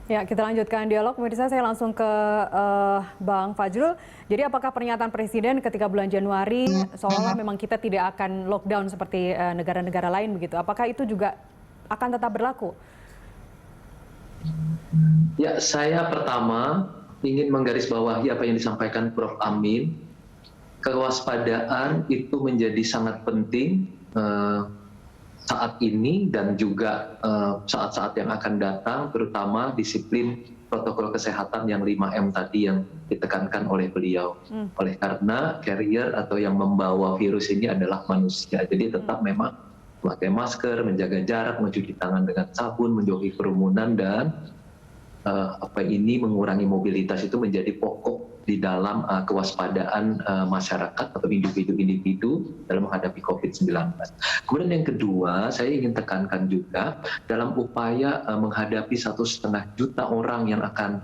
Ya, kita lanjutkan dialog. Pemirsa, saya langsung ke Bang Fajrul. Jadi apakah pernyataan Presiden ketika bulan Januari seolah memang kita tidak akan lockdown seperti negara-negara lain begitu? Apakah itu juga akan tetap berlaku? Ya, saya pertama ingin menggarisbawahi apa yang disampaikan Prof. Amin. Kewaspadaan itu menjadi sangat penting saat ini dan juga saat-saat yang akan datang, terutama disiplin protokol kesehatan yang 5M tadi yang ditekankan oleh beliau. Oleh karena carrier atau yang membawa virus ini adalah manusia. Jadi tetap memang memakai masker, menjaga jarak, mencuci tangan dengan sabun, menjauhi kerumunan, dan mengurangi mobilitas itu menjadi pokok di dalam kewaspadaan masyarakat atau individu-individu dalam menghadapi COVID-19. Kemudian yang kedua, saya ingin tekankan juga dalam upaya menghadapi 1,5 juta orang yang akan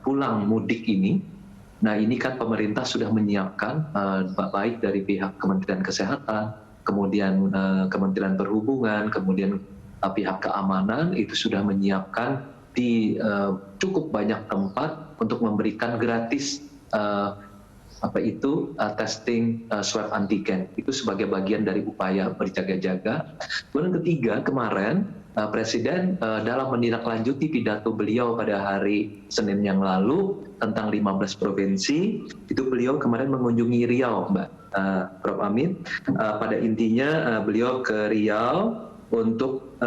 pulang mudik ini. Nah, ini kan pemerintah sudah menyiapkan baik dari pihak Kementerian Kesehatan, kemudian Kementerian Perhubungan, kemudian pihak keamanan itu sudah menyiapkan di cukup banyak tempat untuk memberikan gratis testing swab antigen itu sebagai bagian dari upaya berjaga-jaga. Kemudian ketiga, kemarin Presiden dalam menindaklanjuti pidato beliau pada hari Senin yang lalu tentang 15 provinsi, itu beliau kemarin mengunjungi Riau, Mbak Prof. Amin. Pada intinya beliau ke Riau untuk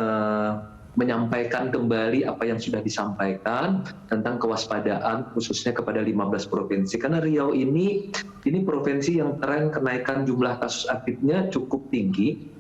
menyampaikan kembali apa yang sudah disampaikan tentang kewaspadaan khususnya kepada 15 provinsi. Karena Riau ini provinsi yang tren kenaikan jumlah kasus aktifnya cukup tinggi.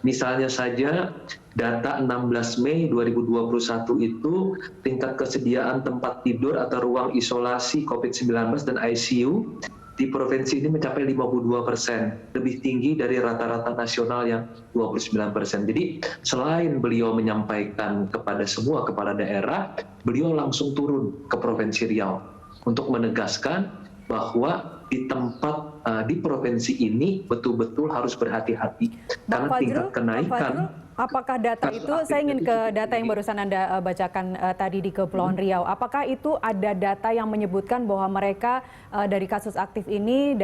Misalnya saja data 16 Mei 2021 itu tingkat kesediaan tempat tidur atau ruang isolasi COVID-19 dan ICU di provinsi ini mencapai 52%, lebih tinggi dari rata-rata nasional yang 29%. Jadi selain beliau menyampaikan kepada semua kepala daerah, beliau langsung turun ke Provinsi Riau untuk menegaskan bahwa di tempat di provinsi ini betul-betul harus berhati-hati karena tingkat kenaikan. Apakah data itu, saya ingin ke data yang barusan Anda bacakan tadi di Kepulauan Riau, apakah itu ada data yang menyebutkan bahwa mereka dari kasus aktif ini,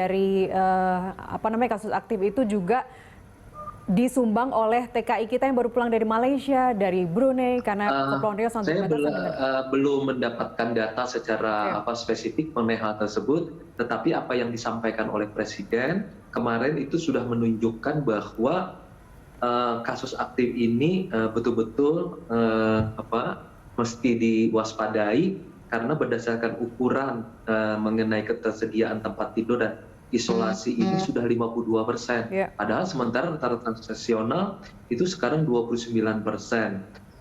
kasus aktif itu juga disumbang oleh TKI kita yang baru pulang dari Malaysia, dari Brunei, karena Kepulauan Riau sangat saya belum mendapatkan data secara spesifik mengenai hal tersebut, tetapi apa yang disampaikan oleh Presiden kemarin itu sudah menunjukkan bahwa kasus aktif ini betul-betul mesti diwaspadai karena berdasarkan ukuran mengenai ketersediaan tempat tidur dan isolasi ini sudah 52%. Padahal sementara rata-rata nasional itu sekarang 29%.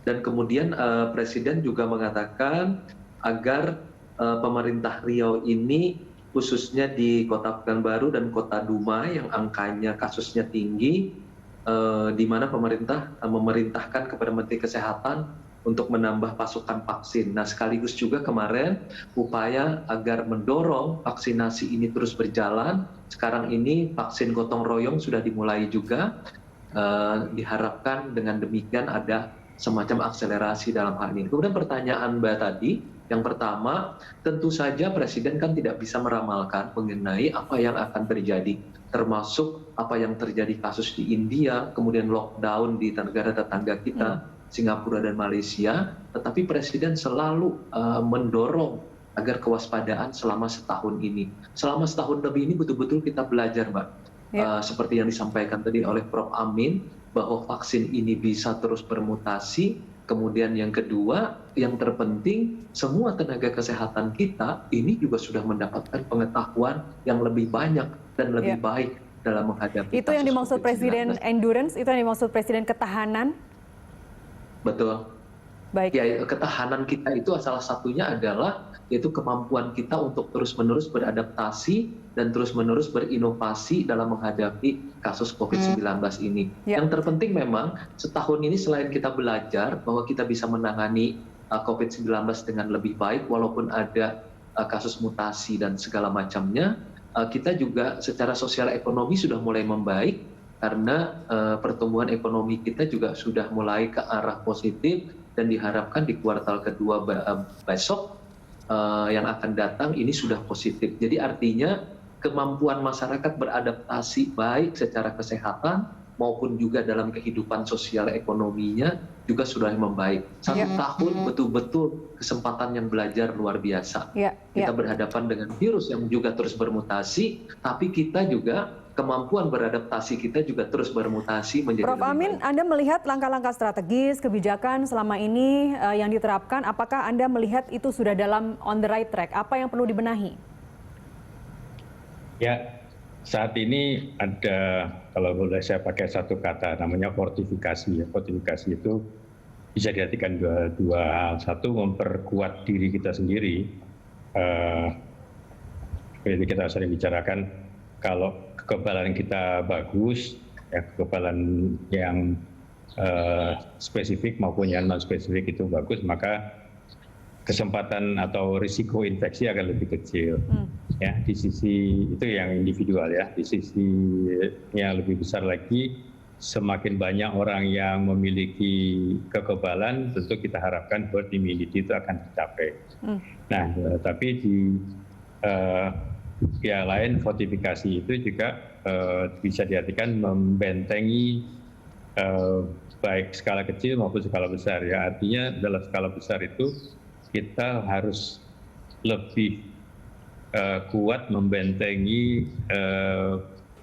Dan kemudian Presiden juga mengatakan agar pemerintah Riau ini khususnya di Kota Pekanbaru dan Kota Dumai yang angkanya kasusnya tinggi, di mana pemerintah memerintahkan kepada Menteri Kesehatan untuk menambah pasokan vaksin. Nah, sekaligus juga kemarin upaya agar mendorong vaksinasi ini terus berjalan. Sekarang ini vaksin gotong royong sudah dimulai juga. Diharapkan dengan demikian ada semacam akselerasi dalam hal ini. Kemudian pertanyaan Mbak tadi, yang pertama, tentu saja Presiden kan tidak bisa meramalkan mengenai apa yang akan terjadi, termasuk apa yang terjadi kasus di India, kemudian lockdown di negara tetangga kita, Singapura dan Malaysia, tetapi Presiden selalu mendorong agar kewaspadaan selama setahun ini. Selama setahun lebih ini betul-betul kita belajar, Mbak. Seperti yang disampaikan tadi oleh Prof. Amin, bahwa vaksin ini bisa terus bermutasi. Kemudian yang kedua, yang terpenting, semua tenaga kesehatan kita ini juga sudah mendapatkan pengetahuan yang lebih banyak dan lebih baik dalam menghadapi itu yang dimaksud Presiden endurance, itu yang dimaksud Presiden ketahanan? Betul. Baik. Ya, ketahanan kita itu salah satunya adalah yaitu kemampuan kita untuk terus-menerus beradaptasi dan terus-menerus berinovasi dalam menghadapi kasus COVID-19 ini. Yang terpenting memang setahun ini selain kita belajar bahwa kita bisa menangani COVID-19 dengan lebih baik walaupun ada kasus mutasi dan segala macamnya, kita juga secara sosial ekonomi sudah mulai membaik karena pertumbuhan ekonomi kita juga sudah mulai ke arah positif dan diharapkan di kuartal kedua besok yang akan datang ini sudah positif. Jadi artinya kemampuan masyarakat beradaptasi baik secara kesehatan maupun juga dalam kehidupan sosial ekonominya juga sudah membaik. 1 tahun betul-betul kesempatan yang belajar luar biasa. Kita berhadapan dengan virus yang juga terus bermutasi, tapi kita juga kemampuan beradaptasi kita juga terus bermutasi menjadi Prof. lebih Amin, baik. Anda melihat langkah-langkah strategis, kebijakan selama ini yang diterapkan, apakah Anda melihat itu sudah dalam on the right track? Apa yang perlu dibenahi? Ya, saat ini ada, kalau boleh saya pakai satu kata, namanya fortifikasi. Fortifikasi itu bisa diartikan dua hal. Satu, memperkuat diri kita sendiri. Jadi kita sering bicarakan, kalau kekebalan kita bagus, ya, kekebalan yang spesifik maupun yang non spesifik itu bagus, maka kesempatan atau risiko infeksi akan lebih kecil. Ya, di sisi itu yang individual ya. Di sisi yang lebih besar lagi, semakin banyak orang yang memiliki kekebalan, tentu kita harapkan herd immunity itu akan tercapai. Nah, tapi di pihak lain, fortifikasi itu juga bisa diartikan membentengi baik skala kecil maupun skala besar ya. Artinya dalam skala besar itu kita harus lebih kuat membentengi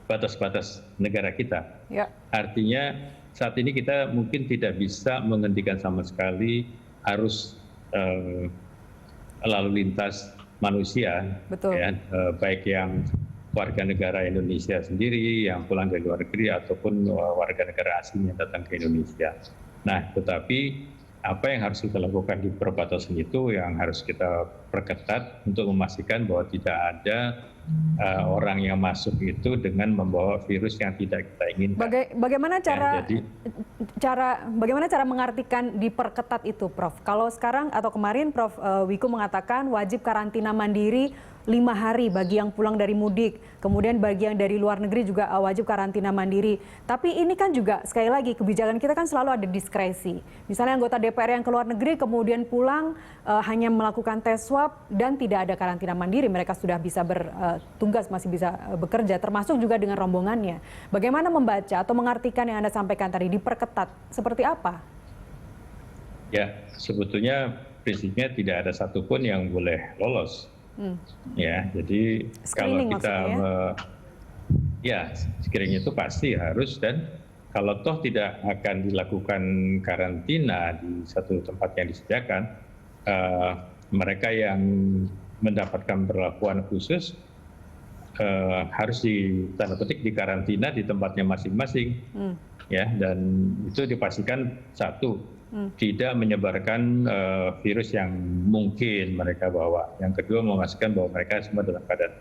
batas-batas negara kita. Artinya saat ini kita mungkin tidak bisa menghentikan sama sekali arus lalu lintas manusia, ya, baik yang warga negara Indonesia sendiri yang pulang dari luar negeri ataupun warga negara asing yang datang ke Indonesia. Nah, tetapi apa yang harus kita lakukan di perbatasan itu yang harus kita perketat untuk memastikan bahwa tidak ada orang yang masuk itu dengan membawa virus yang tidak kita inginkan. Bagaimana cara mengartikan diperketat itu, Prof? Kalau sekarang atau kemarin Prof Wiku mengatakan wajib karantina mandiri 5 hari bagi yang pulang dari mudik, kemudian bagi yang dari luar negeri juga wajib karantina mandiri. Tapi ini kan juga sekali lagi kebijakan kita kan selalu ada diskresi. Misalnya anggota DPR yang ke luar negeri kemudian pulang hanya melakukan tes swab dan tidak ada karantina mandiri, mereka sudah bisa bertugas, masih bisa bekerja, termasuk juga dengan rombongannya. Bagaimana membaca atau mengartikan yang Anda sampaikan tadi, diperketat, seperti apa? Ya, sebetulnya prinsipnya tidak ada satupun yang boleh lolos. Ya, jadi screening kalau kita screening itu pasti harus, dan kalau toh tidak akan dilakukan karantina di satu tempat yang disediakan, mereka yang mendapatkan perlakuan khusus harus tanda petik dikarantina di tempatnya masing-masing, ya, dan itu dipastikan satu tidak menyebarkan virus yang mungkin mereka bawa. Yang kedua, memastikan bahwa mereka semua dalam keadaan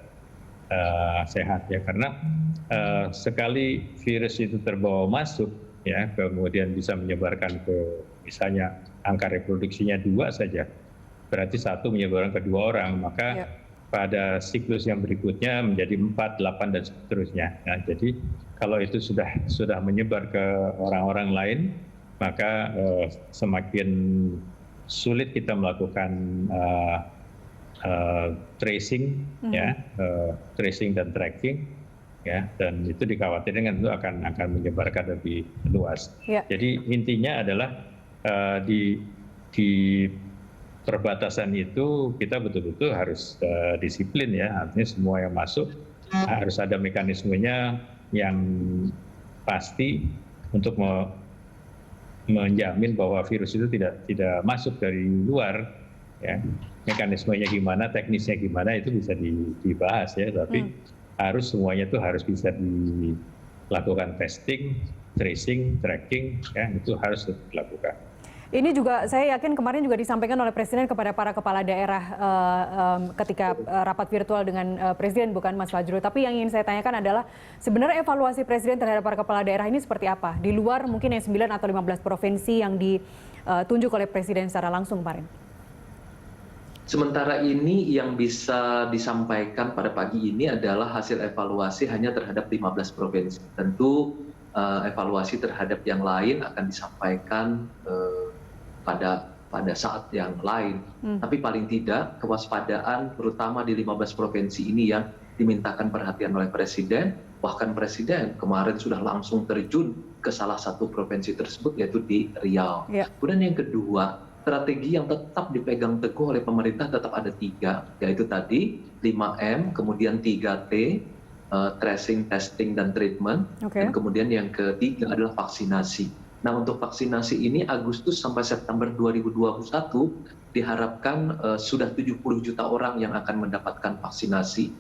sehat ya, karena sekali virus itu terbawa masuk ya, kemudian bisa menyebarkan ke misalnya angka reproduksinya 2 saja, berarti 1 menyebarkan ke 2 orang, maka pada siklus yang berikutnya menjadi 4, 8 dan seterusnya. Nah, jadi kalau itu sudah menyebar ke orang-orang lain, maka semakin sulit kita melakukan tracing, tracing dan tracking, ya, dan itu dikhawatirkan itu akan menyebarkan lebih luas. Jadi intinya adalah di perbatasan itu kita betul-betul harus disiplin ya, artinya semua yang masuk harus ada mekanismenya yang pasti untuk menjamin bahwa virus itu tidak masuk dari luar, ya. Mekanismenya gimana, teknisnya gimana itu bisa dibahas ya, tapi harus semuanya itu harus bisa dilakukan testing, tracing, tracking, ya, itu harus dilakukan. Ini juga saya yakin kemarin juga disampaikan oleh Presiden kepada para kepala daerah ketika rapat virtual dengan Presiden, bukan Mas Fajrul. Tapi yang ingin saya tanyakan adalah sebenarnya evaluasi Presiden terhadap para kepala daerah ini seperti apa? Di luar mungkin yang 9 atau 15 provinsi yang ditunjuk oleh Presiden secara langsung kemarin. Sementara ini yang bisa disampaikan pada pagi ini adalah hasil evaluasi hanya terhadap 15 provinsi. Tentu evaluasi terhadap yang lain akan disampaikan pada saat yang lain. Tapi paling tidak kewaspadaan terutama di 15 provinsi ini yang dimintakan perhatian oleh Presiden. Bahkan Presiden kemarin sudah langsung terjun ke salah satu provinsi tersebut, yaitu di Riau. Kemudian yang kedua, strategi yang tetap dipegang teguh oleh pemerintah tetap ada 3, yaitu tadi 5M, kemudian 3T, tracing, testing, dan treatment. Dan kemudian yang ketiga adalah vaksinasi. Nah, untuk vaksinasi ini Agustus sampai September 2021 diharapkan sudah 70 juta orang yang akan mendapatkan vaksinasi.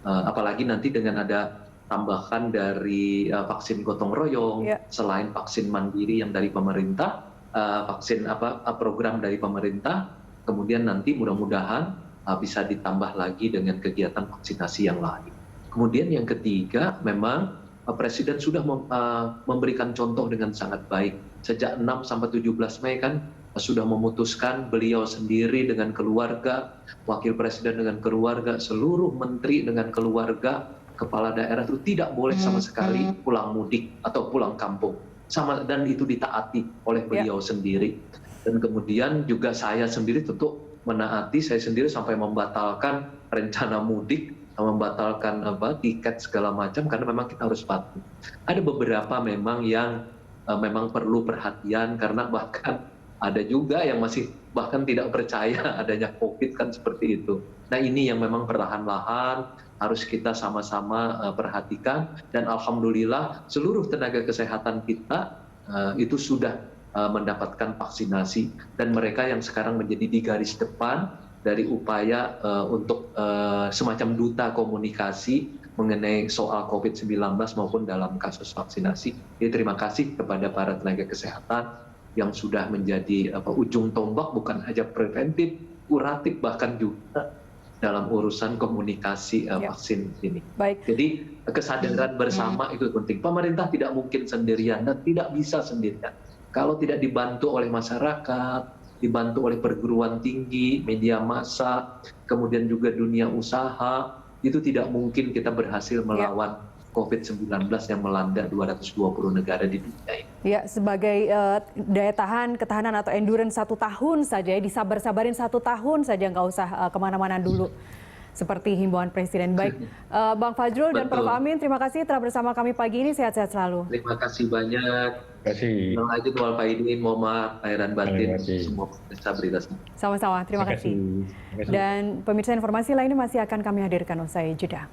Apalagi nanti dengan ada tambahan dari vaksin gotong royong, selain vaksin mandiri yang dari pemerintah, vaksin program dari pemerintah, kemudian nanti mudah-mudahan bisa ditambah lagi dengan kegiatan vaksinasi yang lain. Kemudian yang ketiga, memang Presiden sudah memberikan contoh dengan sangat baik. Sejak 6 sampai 17 Mei kan sudah memutuskan beliau sendiri dengan keluarga, Wakil Presiden dengan keluarga, seluruh menteri dengan keluarga, kepala daerah itu tidak boleh sama sekali pulang mudik atau pulang kampung. Dan itu ditaati oleh beliau sendiri. Dan kemudian juga saya sendiri tentu menaati, saya sendiri sampai membatalkan rencana mudik, membatalkan tiket segala macam karena memang kita harus patuh. Ada beberapa memang yang memang perlu perhatian karena bahkan ada juga yang masih bahkan tidak percaya adanya COVID kan seperti itu. Nah, ini yang memang perlahan-lahan harus kita sama-sama perhatikan, dan alhamdulillah seluruh tenaga kesehatan kita itu sudah mendapatkan vaksinasi, dan mereka yang sekarang menjadi di garis depan dari upaya untuk semacam duta komunikasi mengenai soal COVID-19 maupun dalam kasus vaksinasi. Jadi terima kasih kepada para tenaga kesehatan yang sudah menjadi ujung tombak bukan hanya preventif, kuratif, bahkan juga dalam urusan komunikasi vaksin ini. Jadi kesadaran bersama itu penting. Pemerintah tidak mungkin sendirian dan tidak bisa sendirian. Kalau tidak dibantu oleh masyarakat, dibantu oleh perguruan tinggi, media massa, kemudian juga dunia usaha, itu tidak mungkin kita berhasil melawan COVID-19 yang melanda 220 negara di dunia ini. Ya, sebagai daya tahan, ketahanan atau endurance 1 tahun saja, disabar-sabarin 1 tahun saja, nggak usah kemana-mana dulu. Seperti himbauan Presiden. Baik, Bang Fajrul dan Prof. Amin, terima kasih telah bersama kami pagi ini. Sehat-sehat selalu. Terima kasih banyak. Terima kasih. Terima kasih Wal Faidin, Muhammad, Khairan Batin, semua pemirsa berita semua. Sama-sama, terima kasih. Dan pemirsa informasi lainnya masih akan kami hadirkan usai jeda.